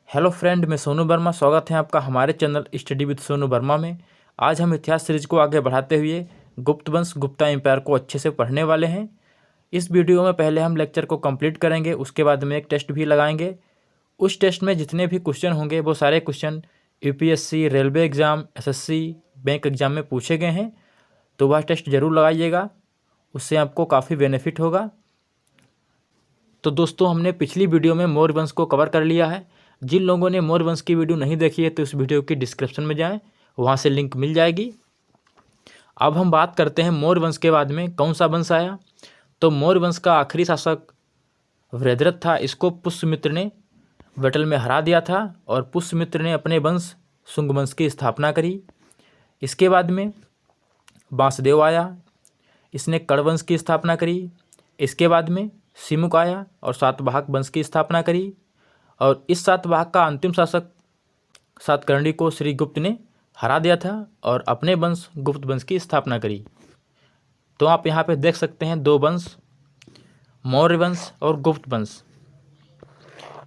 Hello friend, मैं सोनू वर्मा। स्वागत है आपका हमारे channel study with Sonu Verma में। आज हम इतिहास सीरीज को आगे बढ़ाते हुए गुप्त वंश गुप्ता एम्पायर को अच्छे से पढ़ने वाले हैं। इस वीडियो में पहले हम लेक्चर को कंप्लीट करेंगे, उसके बाद में एक टेस्ट भी लगाएंगे। उस टेस्ट में जितने भी क्वेश्चन होंगे वो सारे question UPSC, railway exam, SSC, bank exam में पूछे गए हैं, तो वह टेस्ट ज़रूर लगाइएगा, उससे आपको काफ़ी बेनिफिट होगा। तो दोस्तों, हमने पिछली वीडियो में मौर्य वंश को कवर कर लिया है। जिन लोगों ने मौर्य वंश की वीडियो नहीं देखी है तो इस वीडियो की डिस्क्रिप्शन में जाएं, वहाँ से लिंक मिल जाएगी। अब हम बात करते हैं मौर्य वंश के बाद में कौन सा वंश आया। तो मौर्य वंश का आखिरी शासक वृहद्रथ था। इसको पुष्यमित्र ने बैटल में हरा दिया था और पुष्यमित्र ने अपने वंश शुंग वंश की स्थापना करी। इसके बाद में वासुदेव आया, इसने कर्ण वंश की स्थापना करी। इसके बाद में सिमुक आया और सातवाहक वंश की स्थापना करी। और इस सातवाहक का अंतिम शासक सातकर्णी को श्रीगुप्त ने हरा दिया था और अपने वंश गुप्त वंश की स्थापना करी। तो आप यहाँ पे देख सकते हैं दो वंश, मौर्य वंश और गुप्त वंश।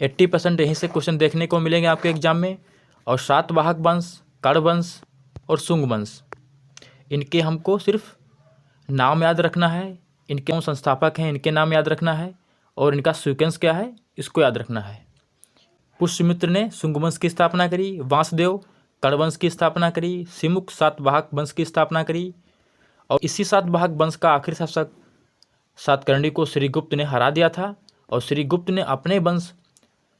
80% यहीं से क्वेश्चन देखने को मिलेंगे आपके एग्जाम में। और सातवाहक वंश, कर्ण वंश और शुंग वंश, इनके हमको सिर्फ नाम याद रखना है, इनके कौन संस्थापक हैं इनके नाम याद रखना है, और इनका सीक्वेंस क्या है इसको याद रखना है। पुष्यमित्र ने शुंग वंश की स्थापना करी, वासुदेव कर्ण वंश की स्थापना करी, सिमुक सातवाहक वंश की स्थापना करी। और इसी सातवाहक वंश का आखिरी शासक सातकर्णी को श्रीगुप्त ने हरा दिया था और श्रीगुप्त ने अपने वंश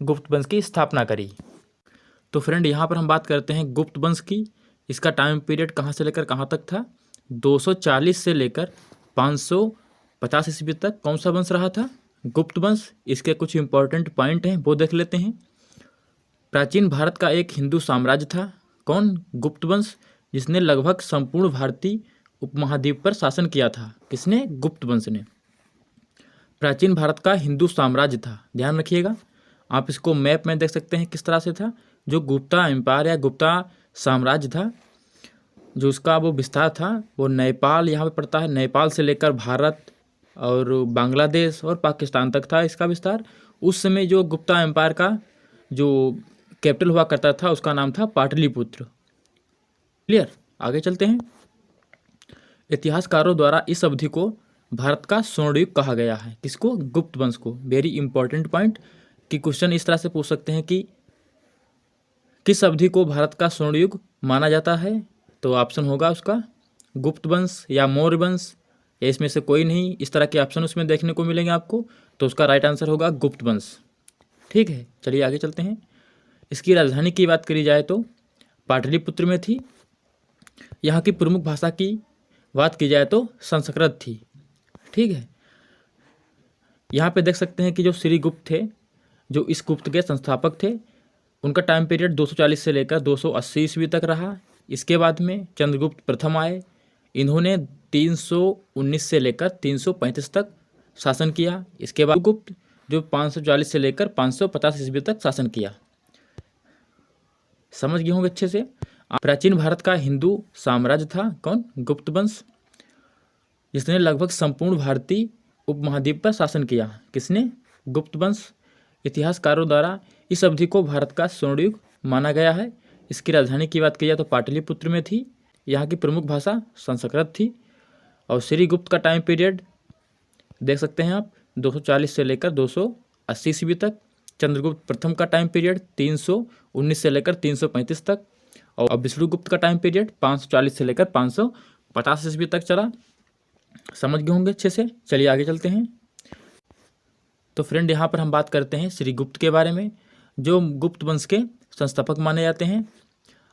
गुप्त वंश की स्थापना करी। तो फ्रेंड, यहाँ पर हम बात करते हैं गुप्त वंश की। इसका टाइम पीरियड कहाँ से लेकर कहाँ तक था? 240 से लेकर 550 ईस्वी तक कौन सा वंश रहा था? गुप्त वंश। इसके कुछ इंपॉर्टेंट पॉइंट हैं, वो देख लेते हैं। प्राचीन भारत का एक हिंदू साम्राज्य था। कौन? गुप्त वंश, जिसने लगभग संपूर्ण भारतीय उपमहाद्वीप पर शासन किया था। किसने? गुप्त वंश ने। प्राचीन भारत का हिंदू साम्राज्य था, ध्यान रखिएगा। आप इसको मैप में देख सकते हैं किस तरह से था। जो गुप्ता एम्पायर या गुप्ता साम्राज्य था, जो उसका वो विस्तार था, वो नेपाल यहाँ पे पड़ता है, नेपाल से लेकर भारत और बांग्लादेश और पाकिस्तान तक था इसका विस्तार। उस समय जो गुप्ता एम्पायर का जो कैपिटल हुआ करता था उसका नाम था पाटलिपुत्र। क्लियर? आगे चलते हैं। इतिहासकारों द्वारा इस अवधि को भारत का स्वर्ण युग कहा गया है। किसको? गुप्त वंश को। वेरी इंपॉर्टेंट पॉइंट कि क्वेश्चन इस तरह से पूछ सकते हैं कि किस अवधि को भारत का स्वर्ण युग माना जाता है। तो ऑप्शन होगा उसका गुप्त वंश या मौर्य वंश, या इसमें से कोई नहीं। इस तरह के ऑप्शन उसमें देखने को मिलेंगे आपको, तो उसका राइट आंसर होगा गुप्त वंश। ठीक है, चलिए आगे चलते हैं। इसकी राजधानी की बात करी जाए तो पाटलिपुत्र में थी। यहाँ की प्रमुख भाषा की बात की जाए तो संस्कृत थी। ठीक है, यहाँ पे देख सकते हैं कि जो श्रीगुप्त थे, जो इस गुप्त के संस्थापक थे, उनका टाइम पीरियड 240 से लेकर 280 ईस्वी तक रहा। इसके बाद में चंद्रगुप्त प्रथम आए। इन्होंने 319 से लेकर 335 तक शासन किया। इसके बाद गुप्त जो 540 से लेकर 550 ईस्वी तक शासन किया। समझ गए होंगे अच्छे से। प्राचीन भारत का हिंदू साम्राज्य था। कौन? गुप्त वंश, जिसने लगभग संपूर्ण भारतीय उपमहाद्वीप पर शासन किया। किसने? गुप्त वंश। इतिहासकारों द्वारा इस अवधि को भारत का स्वर्ण युग माना गया है। इसकी राजधानी की बात की जाए तो पाटलिपुत्र में थी। यहाँ की प्रमुख भाषा संस्कृत थी। और श्रीगुप्त का टाइम पीरियड देख सकते हैं आप, 240 से लेकर 280 ईस्वी तक। चंद्रगुप्त प्रथम का टाइम पीरियड 319 से लेकर 335 तक। और विष्णुगुप्त का टाइम पीरियड 540 से लेकर 550 ईस्वी तक चला। समझ गए होंगे अच्छे से। चलिए आगे चलते हैं। तो फ्रेंड, यहाँ पर हम बात करते हैं श्रीगुप्त के बारे में, जो गुप्त वंश के संस्थापक माने जाते हैं।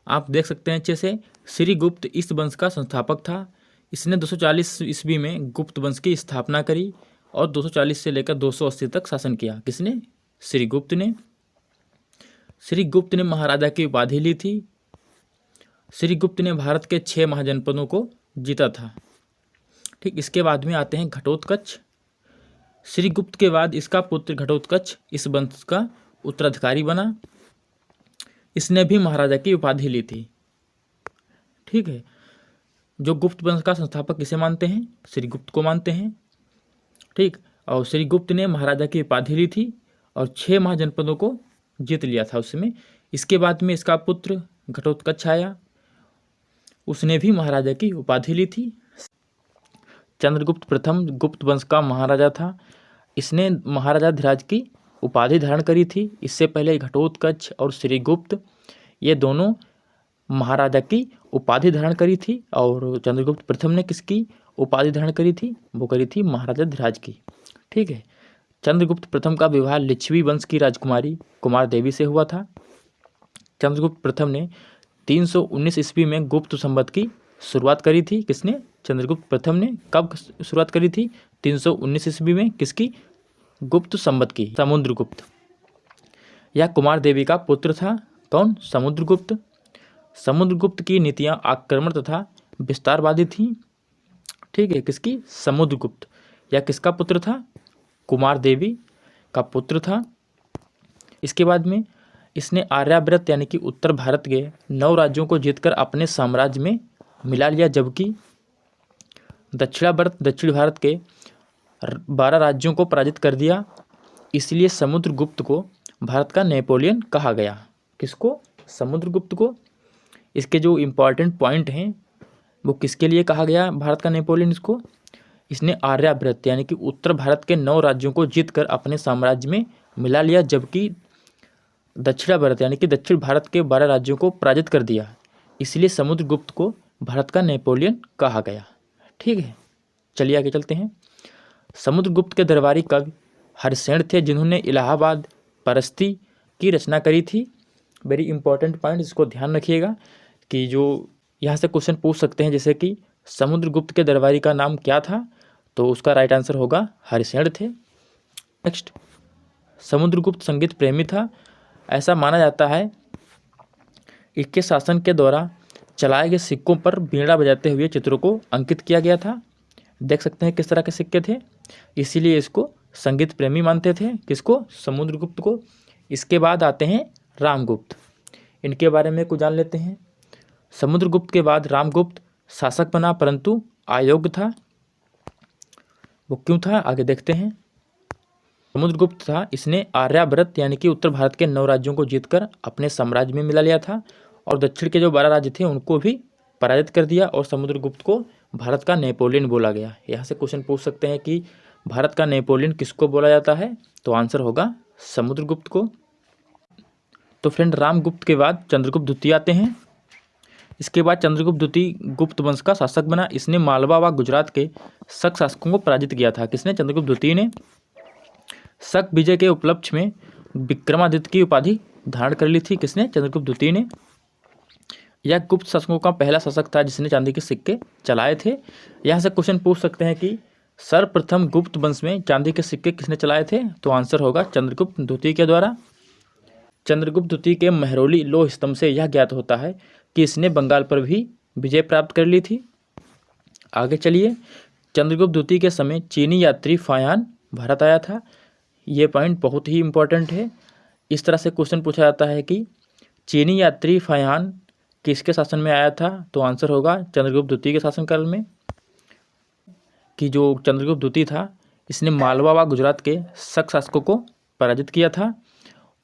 आप देख सकते हैं अच्छे से, श्रीगुप्त इस वंश का संस्थापक था। इसने 240 ईस्वी में गुप्त वंश की स्थापना करी और 240 से लेकर 280 तक शासन किया। किसने? श्रीगुप्त ने। श्रीगुप्त ने महाराजा की उपाधि ली थी। श्रीगुप्त ने भारत के 6 महाजनपदों को जीता था। ठीक, इसके बाद में आते हैं घटोत्कच। श्रीगुप्त के बाद इसका पुत्र घटोत्कच इस वंश का उत्तराधिकारी बना। इसने भी महाराजा की उपाधि ली थी। ठीक है, जो गुप्त वंश का संस्थापक किसे मानते हैं? श्रीगुप्त को मानते हैं। ठीक, और श्रीगुप्त ने महाराजा की उपाधि ली थी और 6 महाजनपदों को जीत लिया था उसमें। इसके बाद में इसका पुत्र घटोत्कच आया, उसने भी महाराजा की उपाधि ली थी। चंद्रगुप्त प्रथम गुप्त वंश का महाराजा था, इसने महाराजा धिराज की उपाधि धारण करी थी। इससे पहले घटोत्कच और श्रीगुप्त ये दोनों महाराजा की उपाधि धारण करी थी, और चंद्रगुप्त प्रथम ने किसकी उपाधि धारण करी थी? वो करी थी महाराजा धिराज की। ठीक है। चंद्रगुप्त प्रथम का विवाह लिच्छवी वंश की राजकुमारी कुमार देवी से हुआ था। चंद्रगुप्त प्रथम ने 319 ईस्वी में गुप्त संवत की शुरुआत करी थी। किसने? चंद्रगुप्त प्रथम ने। कब शुरुआत करी थी? 319 ईस्वी में। किसकी? गुप्त संवत की। समुद्रगुप्त, यह कुमार देवी का पुत्र था। कौन? समुद्रगुप्त। समुद्रगुप्त की नीतियां आक्रमण तथा विस्तारवादी थीं। ठीक है। किसकी? समुद्रगुप्त। यह किसका पुत्र था? कुमार देवी का पुत्र था। इसके बाद में इसने आर्यावर्त यानी कि उत्तर भारत के 9 राज्यों को जीतकर अपने साम्राज्य में मिला लिया, जबकि दक्षिणावर्त दक्षिण भारत के 12 राज्यों को पराजित कर दिया। इसलिए समुद्रगुप्त को भारत का नेपोलियन कहा गया। किसको? समुद्रगुप्त को। इसके जो इम्पॉर्टेंट पॉइंट हैं वो किसके लिए कहा गया भारत का नेपोलियन? इसको इसने आर्यावर्त यानी कि उत्तर भारत के 9 राज्यों को जीतकर अपने साम्राज्य में मिला लिया, जबकि दक्षिणावर्त यानी कि दक्षिण भारत के 12 राज्यों को पराजित कर दिया। इसलिए समुद्रगुप्त को भारत का नेपोलियन कहा गया। ठीक है। चलिए आगे चलते हैं। समुद्रगुप्त के दरबारी कवि हरिसेन थे, जिन्होंने इलाहाबाद परस्ती की रचना करी थी। वेरी इंपॉर्टेंट पॉइंट, इसको ध्यान रखिएगा कि जो यहाँ से क्वेश्चन पूछ सकते हैं, जैसे कि समुद्रगुप्त के दरबारी का नाम क्या था, तो उसका राइट आंसर होगा हरिसेन थे। नेक्स्ट, समुद्रगुप्त संगीत प्रेमी था। ऐसा माना जाता है इसके शासन के द्वारा चलाए गए सिक्कों पर बीड़ा बजाते हुए चित्रों को अंकित किया गया था। देख सकते हैं किस तरह के सिक्के थे, इसीलिए इसको संगीत प्रेमी मानते थे। किसको? समुद्रगुप्त को। इसके बाद आते हैं रामगुप्त, इनके बारे में कुछ जान लेते हैं। समुद्रगुप्त के बाद रामगुप्त शासक बना, परंतु अयोग्य था। वो क्यों था? आगे देखते हैं। समुद्रगुप्त था, इसने आर्यावर्त यानी कि उत्तर भारत के 9 राज्यों को जीतकर अपने साम्राज्य में मिला लिया था, और दक्षिण के जो 12 राज्य थे उनको भी पराजित कर दिया, और समुद्रगुप्त को भारत का नेपोलियन बोला गया। यहाँ से क्वेश्चन पूछ सकते हैं कि भारत का नेपोलियन किसको बोला जाता है, तो आंसर होगा समुद्रगुप्त को। तो फ्रेंड, रामगुप्त के बाद चंद्रगुप्त द्वितीय आते हैं। इसके बाद चंद्रगुप्त द्वितीय गुप्त वंश का शासक बना। इसने मालवा व गुजरात के शक शासकों को पराजित किया था। किसने? चंद्रगुप्त द्वितीय ने। शक विजय के उपलक्ष्य में विक्रमादित्य की उपाधि धारण कर ली थी। किसने? चंद्रगुप्त द्वितीय ने। यह गुप्त शासकों का पहला शासक था जिसने चांदी के सिक्के चलाए थे। यहाँ से क्वेश्चन पूछ सकते हैं कि सर्वप्रथम गुप्त वंश में चांदी के सिक्के किसने चलाए थे, तो आंसर होगा चंद्रगुप्त द्वितीय के द्वारा। चंद्रगुप्त द्वितीय के महरौली लौह स्तंभ से यह ज्ञात होता है कि इसने बंगाल पर भी विजय प्राप्त कर ली थी। आगे चलिए। चंद्रगुप्त द्वितीय के समय चीनी यात्री फायान भारत आया था। ये पॉइंट बहुत ही इंपॉर्टेंट है। इस तरह से क्वेश्चन पूछा जाता है कि चीनी यात्री फायान किसके शासन में आया था, तो आंसर होगा चंद्रगुप्त द्वितीय के शासनकाल में। कि जो चंद्रगुप्त द्वितीय था, इसने मालवा व गुजरात के शक शासकों को पराजित किया था।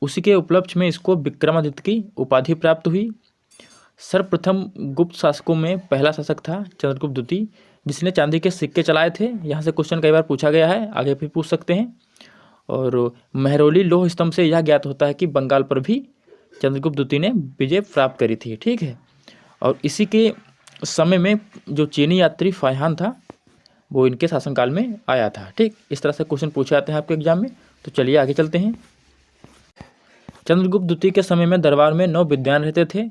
उसी के उपलक्ष्य में इसको विक्रमादित्य की उपाधि प्राप्त हुई। सर्वप्रथम गुप्त शासकों में पहला शासक था चंद्रगुप्त द्वितीय, जिसने चांदी के सिक्के चलाए थे। यहाँ से क्वेश्चन कई बार पूछा गया है, आगे भी पूछ सकते हैं। और महरौली लौह स्तंभ से यह ज्ञात होता है कि बंगाल पर भी चंद्रगुप्त द्वितीय ने विजय प्राप्त करी थी। ठीक है। और इसी के समय में जो चीनी यात्री फायहान था वो इनके शासनकाल में आया था। ठीक, इस तरह से क्वेश्चन पूछे जाते हैं आपके एग्जाम में। तो चलिए आगे चलते हैं। चंद्रगुप्त द्वितीय के समय में दरबार में 9 विद्वान रहते थे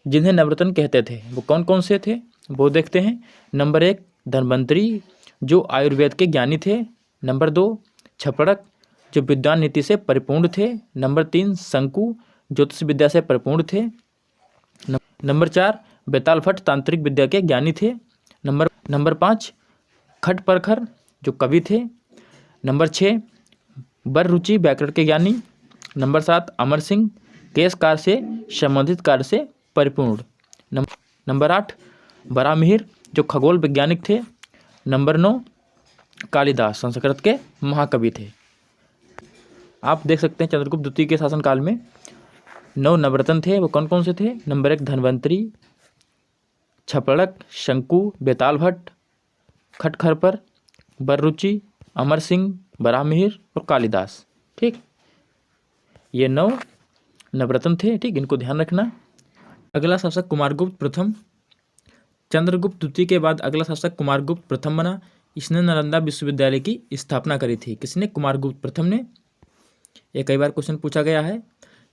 जिन्हें नवरत्न कहते थे। वो कौन कौन से थे वो देखते हैं। नंबर 1 धन्वंतरी, जो आयुर्वेद के ज्ञानी थे। नंबर 2 छपड़क, जो विद्वान नीति से परिपूर्ण थे। नंबर 3 शंकु, ज्योतिष विद्या से परिपूर्ण थे। नंबर 4 बेतालभट्ट, तांत्रिक विद्या के ज्ञानी थे। नंबर 5 खटपरखर, जो कवि थे। नंबर 6 बररुचि, व्याकरण के ज्ञानी। नंबर 7 अमर सिंह, केस कार्य से संबंधित कार्य से परिपूर्ण। नंबर 8 बरामिहिर, जो खगोल वैज्ञानिक थे। नंबर 9 कालिदास, संस्कृत के महाकवि थे। आप देख सकते हैं चंद्रगुप्त द्वितीय के शासनकाल में 9 नवरत्न थे, वो कौन कौन से थे? नंबर 1 धन्वंतरी, छपड़क, शंकु, बेताल भट्ट, खटखरपर, बररुचि, अमर सिंह, बराहमिहिर और कालिदास। ठीक, ये 9 नवरत्न थे। ठीक, इनको ध्यान रखना। अगला शासक कुमारगुप्त प्रथम। चंद्रगुप्त द्वितीय के बाद अगला शासक कुमारगुप्त प्रथम बना। इसने नालंदा विश्वविद्यालय की स्थापना करी थी। किसने? कुमारगुप्त प्रथम ने। ये कई बार क्वेश्चन पूछा गया है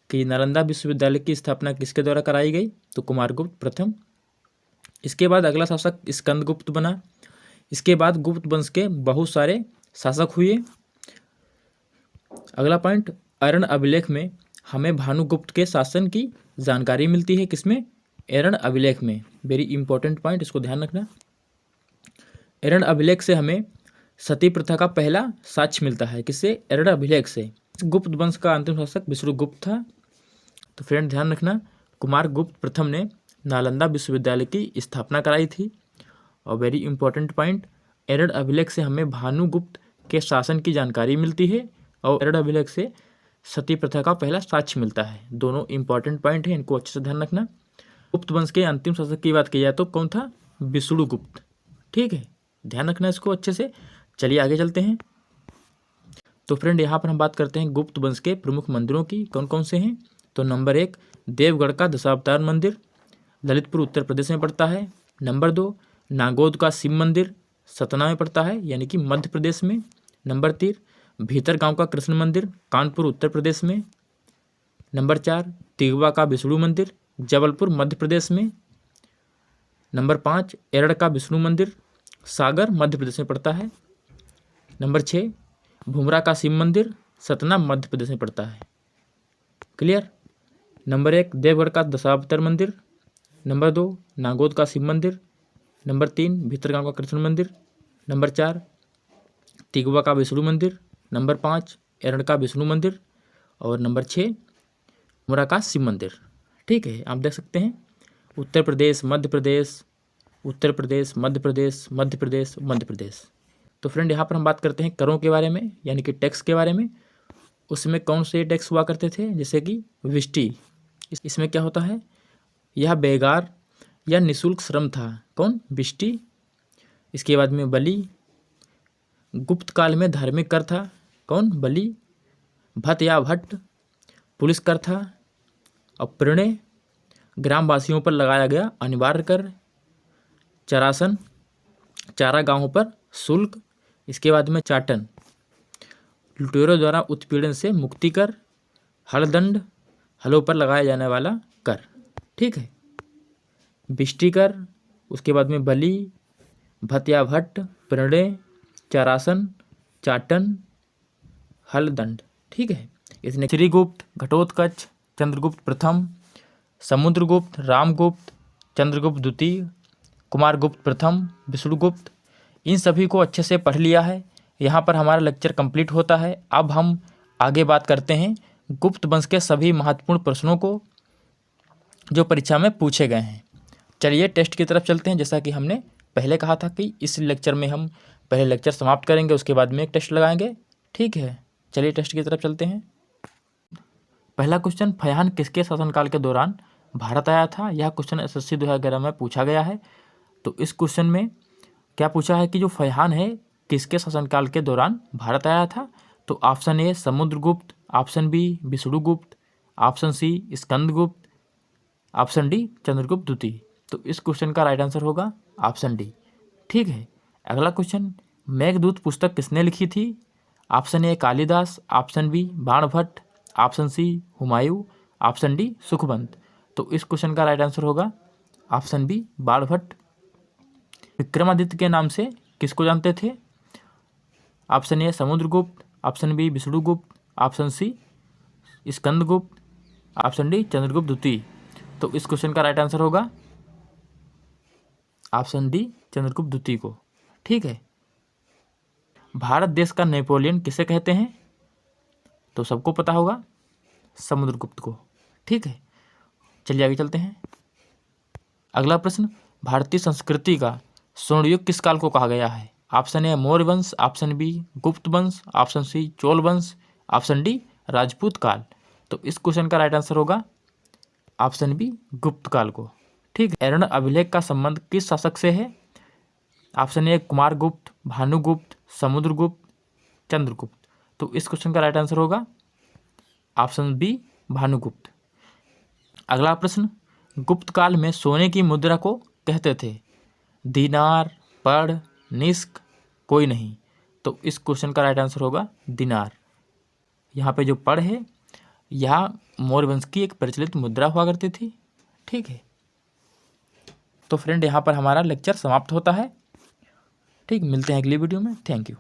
कि नालंदा विश्वविद्यालय की स्थापना किसके द्वारा कराई गई? तो कुमारगुप्त प्रथम। इसके बाद अगला शासक स्कंदगुप्त बना। इसके बाद गुप्त वंश के बहुत सारे शासक हुए। अगला पॉइंट, अरण अभिलेख में हमें भानुगुप्त के शासन की जानकारी मिलती है। किसमें? अरण अभिलेख में। वेरी इंपॉर्टेंट पॉइंट, इसको ध्यान रखना। अरण अभिलेख से हमें सती प्रथा का पहला साक्ष्य मिलता है। किससे? अरण अभिलेख से। गुप्त वंश का अंतिम शासक विष्णुगुप्त था। तो फ्रेंड ध्यान रखना, कुमारगुप्त प्रथम ने नालंदा विश्वविद्यालय की स्थापना कराई थी। और वेरी इंपॉर्टेंट पॉइंट, अरण अभिलेख से हमें भानुगुप्त के शासन की जानकारी मिलती है और अरण अभिलेख से सती प्रथा का पहला साक्ष्य मिलता है। दोनों इंपॉर्टेंट पॉइंट है, इनको अच्छे से ध्यान रखना। गुप्त वंश के अंतिम शासक की बात की जाए तो कौन था? विष्णुगुप्त। ठीक है, ध्यान रखना इसको अच्छे से। चलिए आगे चलते हैं। तो फ्रेंड यहाँ पर हम बात करते हैं गुप्त वंश के प्रमुख मंदिरों की। कौन कौन से हैं? तो नंबर 1 देवगढ़ का दशावतार मंदिर, ललितपुर उत्तर प्रदेश में पड़ता है। नंबर 2 नागौद का शिव मंदिर, सतना में पड़ता है, यानी कि मध्य प्रदेश में। नंबर 3 भीतर गांव का कृष्ण मंदिर, कानपुर उत्तर प्रदेश में। नंबर 4 तिगवा का विष्णु मंदिर, जबलपुर मध्य प्रदेश में। नंबर 5 एरड़ का विष्णु मंदिर, सागर मध्य प्रदेश में पड़ता है। नंबर 6 भुमरा का शिव मंदिर, सतना मध्य प्रदेश में पड़ता है। क्लियर? नंबर 1 देवगढ़ का दशावतार मंदिर। नंबर 2 नागौद का शिव मंदिर। नंबर 3 भीतरगांव का कृष्ण मंदिर। नंबर 4 तिगवा का विष्णु मंदिर। नंबर 5 एरड़ का विष्णु मंदिर। और नंबर 6 भुमरा का शिव मंदिर। ठीक है, आप देख सकते हैं उत्तर प्रदेश, मध्य प्रदेश, उत्तर प्रदेश, मध्य प्रदेश, मध्य प्रदेश, मध्य प्रदेश। तो फ्रेंड यहाँ पर हम बात करते हैं करों के बारे में, यानी कि टैक्स के बारे में। उसमें कौन से टैक्स हुआ करते थे? जैसे कि विष्टि। इसमें क्या होता है? यह बेगार या निःशुल्क श्रम था। कौन? विष्टि। इसके बाद में बलि। गुप्त काल में धार्मिक कर था। कौन? बलि। भत या भट्ट पुलिस कर था। और प्रणय ग्रामवासियों पर लगाया गया अनिवार्य कर। चरासन चारागाहों पर शुल्क। इसके बाद में चाटन लुटेरों द्वारा उत्पीड़न से मुक्ति कर। हलदंड हलों पर लगाया जाने वाला कर। ठीक है, बिष्टि कर, उसके बाद में बलि, भत्या भट्ट, प्रणय, चारासन, चाटन, हलदंड। ठीक है, इसने श्रीगुप्त, घटोत्कच, चंद्रगुप्त प्रथम, समुद्रगुप्त, रामगुप्त, चंद्रगुप्त द्वितीय, कुमारगुप्त प्रथम, विष्णुगुप्त, इन सभी को अच्छे से पढ़ लिया है। यहाँ पर हमारा लेक्चर कंप्लीट होता है। अब हम आगे बात करते हैं गुप्त वंश के सभी महत्वपूर्ण प्रश्नों को जो परीक्षा में पूछे गए हैं। चलिए टेस्ट की तरफ चलते हैं। जैसा कि हमने पहले कहा था कि इस लेक्चर में हम पहले लेक्चर समाप्त करेंगे, उसके बाद में एक टेस्ट लगाएंगे। ठीक है, चलिए टेस्ट की तरफ चलते हैं। पहला क्वेश्चन, फैहान किसके शासनकाल के दौरान भारत आया था? यह क्वेश्चन SSC 2011 में पूछा गया है। तो इस क्वेश्चन में क्या पूछा है कि जो फैहान है किसके शासनकाल के दौरान भारत आया था? तो option A Samudragupta, option B Vishnugupta, option C Skandagupta, option D Chandragupta द्वितीय। तो इस क्वेश्चन का राइट आंसर होगा ऑप्शन डी। ठीक है, अगला क्वेश्चन, मेघदूत पुस्तक किसने लिखी थी? Option A Kalidas, option B Banabhatta, option C Humayun, option D Sukhwant. तो इस क्वेश्चन का राइट आंसर होगा ऑप्शन बी बाणभट्ट। विक्रमादित्य के नाम से किसको जानते थे? Option A Samudragupta, option B Vishnugupta, option C Skandagupta, option D Chandragupta द्वितीय। तो इस क्वेश्चन का राइट आंसर होगा ऑप्शन डी चंद्रगुप्त द्वितीय को। ठीक है, भारत देश का नेपोलियन किसे कहते हैं? तो सबको पता होगा समुद्रगुप्त को। ठीक है, चलिए आगे चलते हैं। अगला प्रश्न, भारतीय संस्कृति का स्वर्ण युग किस काल को कहा गया है? ऑप्शन ए मौर्य वंश, ऑप्शन बी गुप्त वंश, ऑप्शन सी चोल वंश, ऑप्शन डी राजपूत काल। तो इस क्वेश्चन का राइट आंसर होगा ऑप्शन बी गुप्त काल को। ठीक है। अरुण अभिलेख का संबंध किस शासक से है? ऑप्शन ए कुमार गुप्त, भानुगुप्त, समुद्रगुप्त, चंद्रगुप्त। तो इस क्वेश्चन का राइट आंसर होगा ऑप्शन बी भानुगुप्त। अगला प्रश्न, गुप्त काल में सोने की मुद्रा को कहते थे? दीनार, पढ़, निष्क, कोई नहीं। तो इस क्वेश्चन का राइट आंसर होगा दीनार। यहाँ पे जो पढ़ है यह मौर्य वंश की एक प्रचलित मुद्रा हुआ करती थी। ठीक है। तो फ्रेंड यहाँ पर हमारा लेक्चर समाप्त होता है। ठीक, मिलते हैं अगली वीडियो में। Thank you.